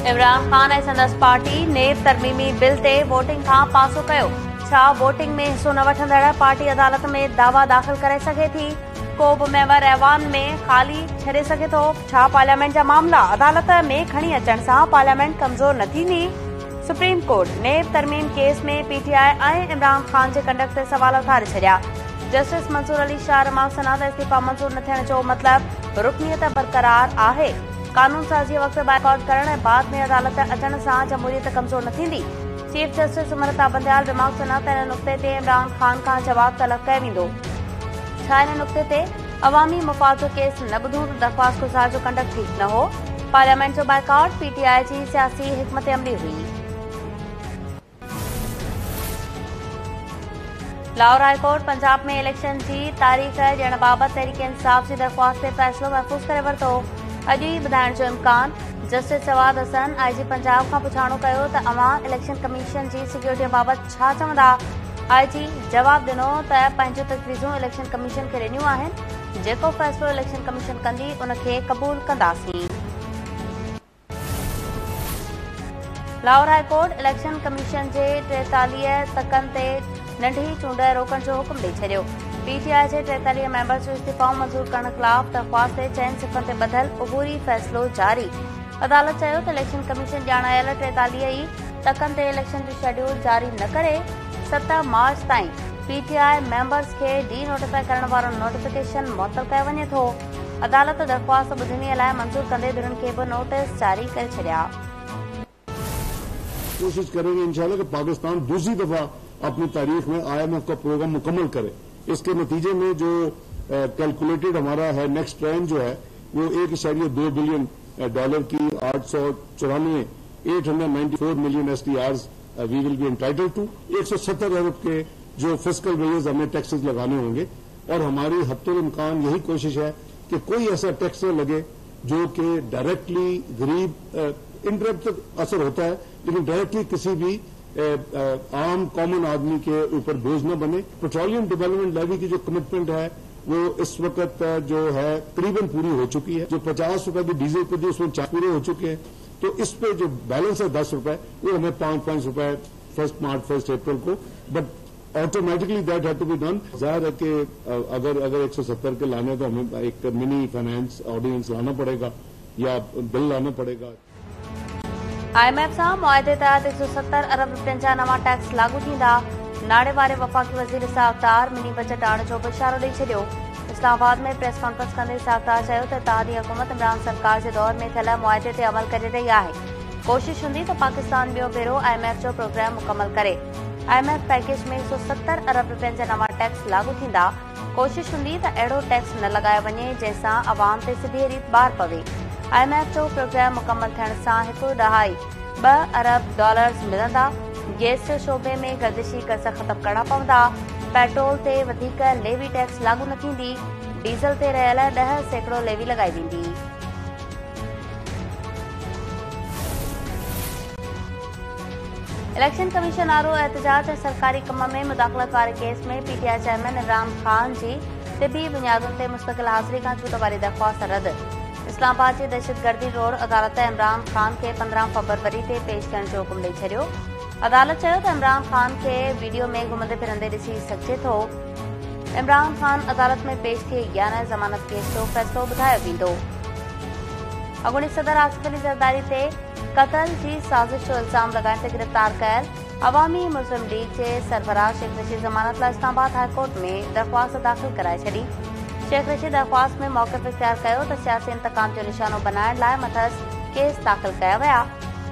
इमरान खान ऐं संदसि पार्टी नेब तरमीमी बिल ते वोटिंग खां पासो कयो। छा वोटिंग में हिस्सो न वठंदड़ पार्टी अदालत में दावा दाख़िल करे सघे थी? को बि मेंबर ऐवान में ख़ाली छॾे सघे थो? छा पार्लियामेंट जा मामला अदालत में खणी अचण सां पार्लियामेंट कमज़ोर न थींदी? सुप्रीम कोर्ट नेब तरमीम केस में पीटीआई ऐं इमरान खान जे कंडक्ट ते सवाल उथारे छॾिया। जस्टिस मंसूर अली शाह रिमार्क सना त इस्तीफ़ा मंज़ूर न थियण जो मतिलबु रुकनीयत बरक़रार आहे। कानून साज़ी वक़्तु बाइकॉट करण ऐं बाद में अदालत अचण सां जमहूरियत कमज़ोर न थींदी। चीफ जस्टिस सुमलता बंदयाल रिमार्क सना त इन नुक़्ते ते इमरान खान खां जवाब तलब कयो वेंदो। छा इन नुक़्ते ते अवामी मुफ़ाद जो केस न ॿुधूं त दरख़्वास्त गुज़ार जो कंडक्ट ठीक न हो? पार्लियामेंट जो बाइकॉट पीटीआई जी सियासी हिकमत अमली हुई। लाहौर हाई कोर्ट पंजाब में इलेक्शन जी तारीख़ ॾियण बाबति तहरीक इंसाफ़ जी दरख़्वास्त ते फ़ैसिलो महफ़ूज़ करे वरितो। अॼु ई ॿुधाइण जो इम्कान। जस्टिस जवाद हसन आईजी पंजाब खां पुछाणो कयो त अवां इलेक्शन कमीशन जी सिक्योरिटीअ बाबति छा चवंदा। आईजी जवाब ॾिनो त पंहिंजूं तजवीज़ूं इलेक्शन कमीशन खे ॾिनियूं आहिनि। जेको फ़ैसिलो इलेक्शन कमीशन कंदी उन खे क़बूल कंदासीं। Lahore high court election commission जे 43 तकनि ते नंढी चूंड रोकण जो हुकुम ॾेई छॾियो। पीटीआई जे 43 मेंबर्स जो इस्तीफ़ाउ मंज़ूर करण ख़िलाफ़ दरख़्वास्त ते 4 सिफ़रनि ते ॿधल उबूरी फ़ैसिलो जारी। अदालत चयो त इलेक्शन कमीशन ॼाणायल 43 ई तकनि ते इलेक्शन जो शेड्यूल जारी न करे 7 मार्च ताईं पीटीआई मेंबर्स खे डी नोटिफाई करण वारो नोटिफिकेशन मुअत्तल कयो वञे थो। अदालत दरख़्वास्त ॿुधणीअ लाइ मंज़ूर कंदे धुरियुनि खे बि नोटिस जारी करे छॾिया। कोशिश करेंगे इंशाल्लाह कि पाकिस्तान दूसरी दफा अपनी तारीख में IMF का प्रोग्राम मुकम्मल करे। इसके नतीजे में जो कैलकुलेटेड हमारा है नेक्स्ट ट्रेंड जो है वो $1.2 बिलियन की 894 million SDRs we will be entitled to. 170 अरब के जो फिस्कल वेजेस हमें टैक्सेस लगाने होंगे और हमारी हत्तुल इम्कान यही कोशिश है कि कोई ऐसा टैक्स न लगे जो कि डायरेक्टली गरीब इनडायरेक्ट असर होता है लेकिन डायरेक्टली किसी भी आम कॉमन आदमी के ऊपर बोझ न बने। पेट्रोलियम डेवलपमेंट लेवी की जो कमिटमेंट है वो इस वक्त जो है करीबन पूरी हो चुकी है। जो 50 रुपए की डीजल पे थी उसमें 4 पूरे हो चुके हैं। तो इस पे जो बैलेंस है 10 रुपए वो हमें 5 रुपए 1 मार्च 1 अप्रैल को, बट ऑटोमेटिकली दैट हैड टू बी डन। जाहिर है कि अगर 170 के लाने तो हमें एक मिनी फाइनेंस ऑर्डिनेंस लाना पड़ेगा या बिल लाना पड़ेगा। IMF सां मुआहदे तहत 170 अरब रुपयनि जा नवां टैक्स लागू थींदा। नाड़े वारे वफ़ाक़ी वज़ीर साख्तार मिनी बजट आणण जो बि इशारो ॾेई छॾियो। इस्लामाबाद में प्रेस कॉन्फ्रेंस कंदे साख्तार चयो त इत्तेहादी हुकूमत इमरान सरकार जे दौर में थियल मुआहदे ते अमल करे रही आहे। कोशिश हूंदी त पाकिस्तान ॿियो भेरो IMF जो प्रोग्राम मुकमल करे। IMF पैकेज में 170 अरब रुपयनि जा नवां टैक्स लागू थींदा। कोशिश हूंदी त अहिड़ो टैक्स न लॻायो वञे जंहिंसां अवाम ते सिधी रीत बार पवे। IMF जो प्रोग्राम मुकमल थियण सां 1.2 अरब मिलंदा। गैस जे शोबे में गर्दिशी कर्ज़ ख़त्म करणा पवंदा। पेट्रोल ते वधीक लेवी टैक्स लागू न थींदी। डीज़ल ते रहियल 10% लेवी लॻाई वेंदी। इलेक्शन कमीशन आरो एहतजाज ऐं सरकारी कम में मुदाख़लत वारे केस में पीटीआई चेयरमैन इमरान खान जी तिबी बुनियादुनि ते मुस्तक़िल हाज़िरी खां छूट वारी दरख़्वास्त रद्द। इस्लामाबाद जी दहशतगर्दी रोड अदालत इमरान खान खे 15 फरवरी ते पेश करण जो हुकुम ॾेई छॾियो। अदालत चयो त इमरान खान खे वीडियो में घुमंदे फिरंदे ॾिसी सघिजे थो। इमरान खान अदालत में पेश थिए या न ज़मानत केस जो फ़ैसिलो ॿुधायो वेंदो। अॻूणी सदर आसिफ अली ज़रदारी ते क़त्ल जी साज़िश जो इल्ज़ाम लॻाइण ते गिरफ़्तार कयल अवामी मुस्लिम लीग जे सरबराह शेख रशीद ज़मानत लाइ इस्लामाबाद हाई कोर्ट में दरख़्वास्त दाख़िल कराए छॾी। शेख रशीद दरख़्वास्त में मौक़िफ़ इख़्तियार कयो त सियासी इंतकाम जो निशानो बनाइण लाइ मथसि केस दाख़िल कया विया।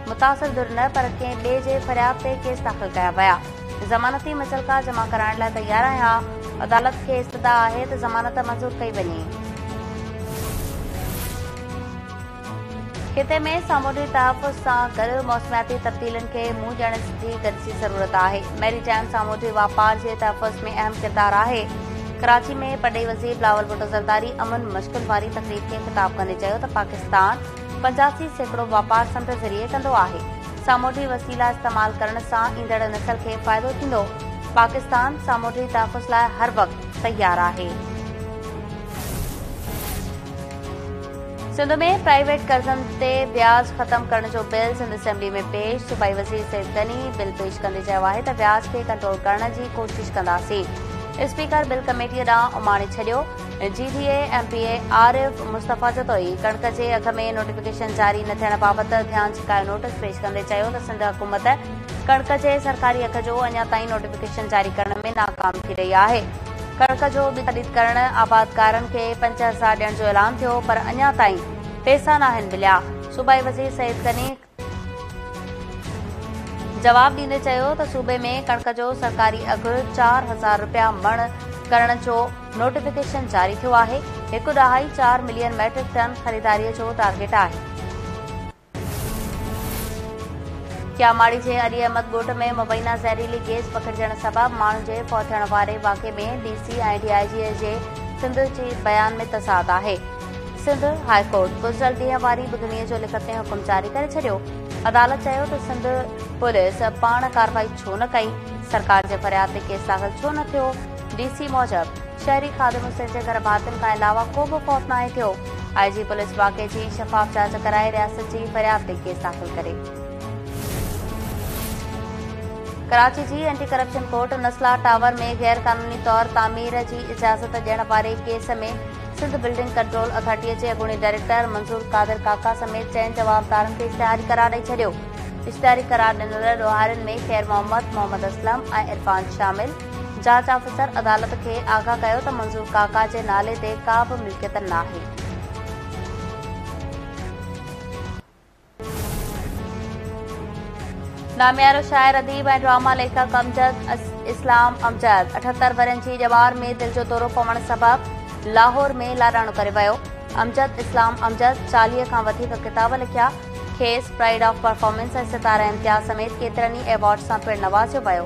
मुतासिर धुर न पर कंहिं ॿिए जे फ़रियाद ते केस दाख़िल कया विया। ज़मानती मुचलका जमा कराइण लाइ तयार आहियां। अदालत खे इस्तदा आहे त ज़मानत मंज़ूर कई वञे। खिते में सामूंडी तहफ़्फ़ुज़ सां गॾु मौसमियाती तब्दीलियुनि खे मुंहुं ॾियण जी गॾिजी ज़रूरत आहे। मैरीटाइम सामूंडी वापार जे तहफ़्फ़ुज़ में अहम किरदारु आहे। कराची में पॾई वज़ीर बिलावल भुट्टो ज़रदारी अमन मश्किल वारी तक़रीब खे ख़िताब कंदे चयो त पाकिस्तान 85% वापार समुंड ज़रिए कंदो आहे। सामूंडी वसीला इस्तेमालु करण सां ईंदड़ नसल खे फ़ाइदो थींदो। पाकिस्तान सामूंडी तहफ़्फ़ुज़ लाइ हर वक़्तु तयारु आहे। सिंध में प्राइवेट कर्ज़नि ते ब्याज ख़त्म करण जो बिल सिंध असेंबली में पेश। सूबाई वज़ीर सईद गनी बिल पेश कंदे चयो आहे त ब्याज खे कंट्रोल करण जी कोशिश कंदासीं। स्पीकर बिल कमेटीअ ॾांहुं उमाणे छॾियो। GDA MPA आरिफ मुस्तफ़ा जतोई कणक जे अघ में नोटिफिकेशन जारी न थियण बाबति ध्यान छिकायो नोटिस पेश कंदे चयो त सिंध हुकूमत कणक जे सरकारी अघ जो अञा ताईं नोटिफिकेशन जारी करण में नाकाम थी रही आहे। कणक जो ख़रीद करण आबादकारनि खे 5000 ॾियण जो ऐलान थियो, पर अञा ताईं पैसा नाहिनि मिलिया। सूबाई वज़ीर सईद गनी जवाब ॾींदे चयो त सूबे में कणक जो सरकारी अघु 4000 रुपया मण करण जो नोटिफिकेशन जारी थियो आहे। 1.4 मिलियन मैट्रिक टन ख़रीदारीअ जो टारगेट आहे। क्यामाड़ी जे अली अहमद ॻोठ में मुबैना ज़हरीली गैस पकड़जण सबबि माण्हुनि जे फौत थियण वारे वाक़े में DC ऐं DIG जे सिंध जे बयान में तज़ाद आहे। सिंध हाई कोर्ट गुज़िरियल ॾींहं वारी ॿुधणीअ जो लिखत में हुकुम जारी करे छॾियो। अदालत चयो त सिंध पुलिस पाण कार्रवाई छो न कई, सरकार जे फरियाद ते केस दाख़िल छो न थियो। DC मूजिब शहरी खादिम हुसैन जे घर भातियुनि खां अलावा को बि फौत नाहे थियो। IG पुलिस वाक़े जी शफ़ाफ़ जांच कराए रियासत जी फरियाद ते केस दाख़िल करे। कराची जी anti corruption court Nasla tower में गैर कानूनी तौर तामीर जी इजाज़त ॾियण वारे केस में सिंध बिल्डिंग कंट्रोल अथॉरिटीअ जे अॻूणे डायरेक्टर मंसूर कादिर काका समेत 6 जवाबदारनि खे इश्तिहारी करार ॾेई छॾियो। इश्तिहारी करार ॾिनल ॾोहारियुनि में खैर मोहम्मद असलम ऐं इरफान शामिल। जांच ऑफिसर अदालत खे आगाह कयो त मंसूर काका जे नाले ते का बि मिल्कियत नाहे। नामियारो शाइर अदीब ऐं ड्रामा लेखक अमजद इस्लाम अमजद 78 वरनि जी ॼवार में दिलि जो दौरो पवण सबबि लाहौर में लाडाणो करे वियो। अमजद इस्लाम अमजद 40 खां वधीक किताब लिखिया। खेसि प्राइड ऑफ परफॉर्मेंस ऐं सितारा इम्तियाज़ समेत केतिरनि ई एवॉर्ड सां पिणु नवाज़ियो वियो।